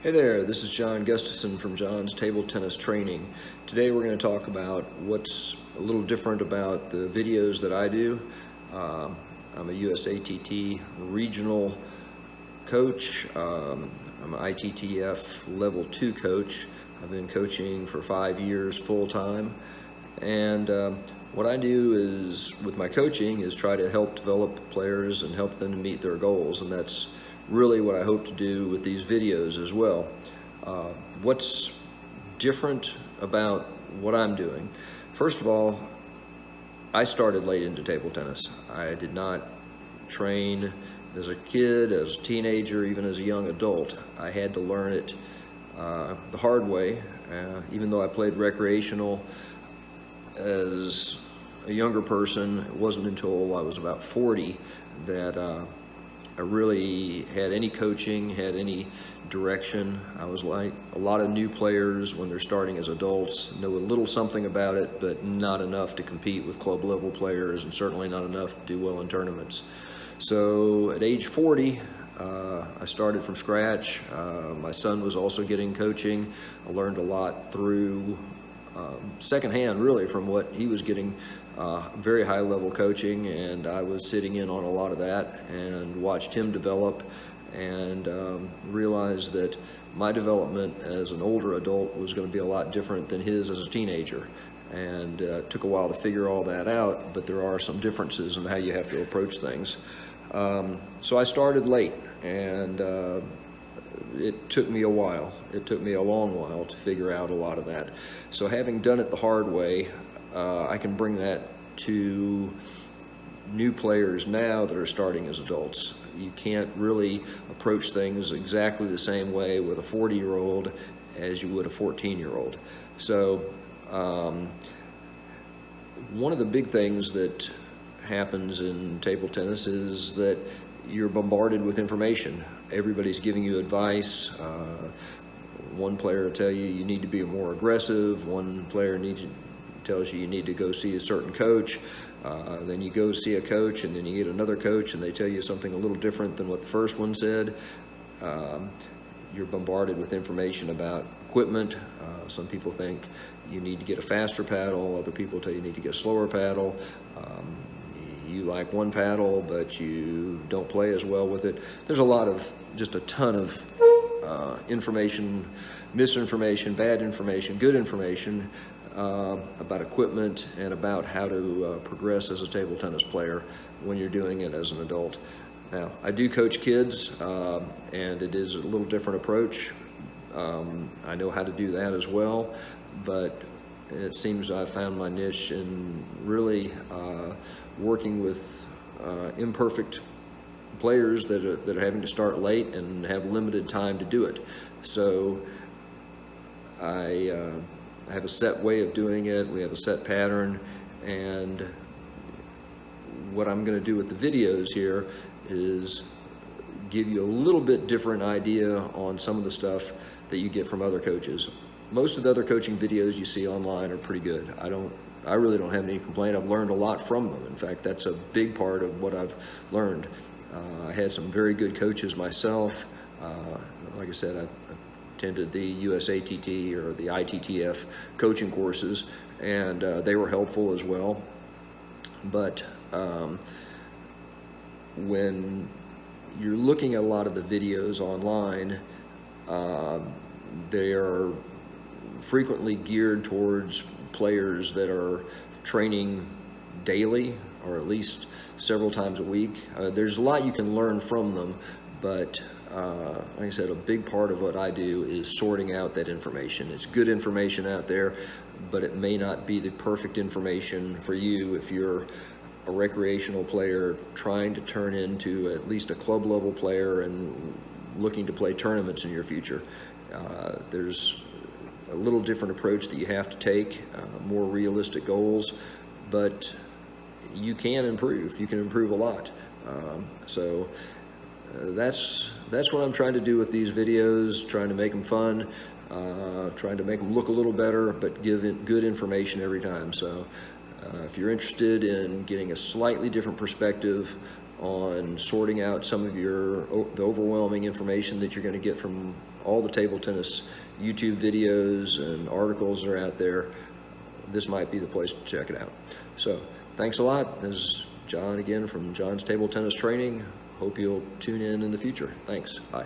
Hey there, this is John Gustafson from John's Table Tennis Training. Today we're going to talk about what's a little different about the videos that I do. I'm a USATT regional coach. I'm an ITTF level 2 coach. I've been coaching for 5 years full-time. And what I do is, with my coaching, is try to help develop players and help them to meet their goals. And that's really what I hope to do with these videos as well. What's different about what I'm doing? First of all, I started late into table tennis. I did not train as a kid, as a teenager, even as a young adult. I had to learn it the hard way. Even though I played recreational as a younger person, it wasn't until I was about 40 that I really had any coaching, had any direction. I was like a lot of new players when they're starting as adults, know a little something about it, but not enough to compete with club level players, and certainly not enough to do well in tournaments. So at age 40, I started from scratch. My son was also getting coaching. I learned a lot through secondhand, really, from what he was getting. Very high level coaching, and I was sitting in on a lot of that and watched him develop, and realized that my development as an older adult was going to be a lot different than his as a teenager. And it took a while to figure all that out, but there are some differences in how you have to approach things. So I started late, and it took me a while. It took me a long while to figure out a lot of that. So having done it the hard way, I can bring that to new players now that are starting as adults. You can't really approach things exactly the same way with a 40-year-old as you would a 14-year-old. So one of the big things that happens in table tennis is that you're bombarded with information. Everybody's giving you advice. One player will tell you need to be more aggressive. One player tells you need to go see a certain coach. Then you go see a coach, and then you get another coach, and they tell you something a little different than what the first one said. You're bombarded with information about equipment. Some people think you need to get a faster paddle. Other people tell you need to get a slower paddle. You like one paddle, but you don't play as well with it. There's just a ton of information, misinformation, bad information, good information about equipment and about how to progress as a table tennis player when you're doing it as an adult. Now, I do coach kids, and it is a little different approach. I know how to do that as well, but it seems I've found my niche in really working with imperfect players that are having to start late and have limited time to do it. So I have a set way of doing it. We have a set pattern, and what I'm going to do with the videos here is give you a little bit different idea on some of the stuff that you get from other coaches. Most of the other coaching videos you see online are pretty good. I really don't have any complaint. I've learned a lot from them. In fact, that's a big part of what I've learned. I had some very good coaches myself. Like I said, I attended the USATT or the ITTF coaching courses, and they were helpful as well. But when you're looking at a lot of the videos online, they are frequently geared towards players that are training daily, or at least several times a week. There's a lot you can learn from them, but like I said, a big part of what I do is sorting out that information. It's good information out there, but it may not be the perfect information for you if you're a recreational player trying to turn into at least a club level player and looking to play tournaments in your future. There's a little different approach that you have to take, more realistic goals, but you can improve. You can improve a lot. So that's what I'm trying to do with these videos, trying to make them fun, trying to make them look a little better, but give it good information every time. So if you're interested in getting a slightly different perspective on sorting out some of the overwhelming information that you're going to get from all the table tennis YouTube videos and articles that are out there, this might be the place to check it out. So thanks a lot. This is John again from John's Table Tennis Training. Hope you'll tune in the future. Thanks. Bye.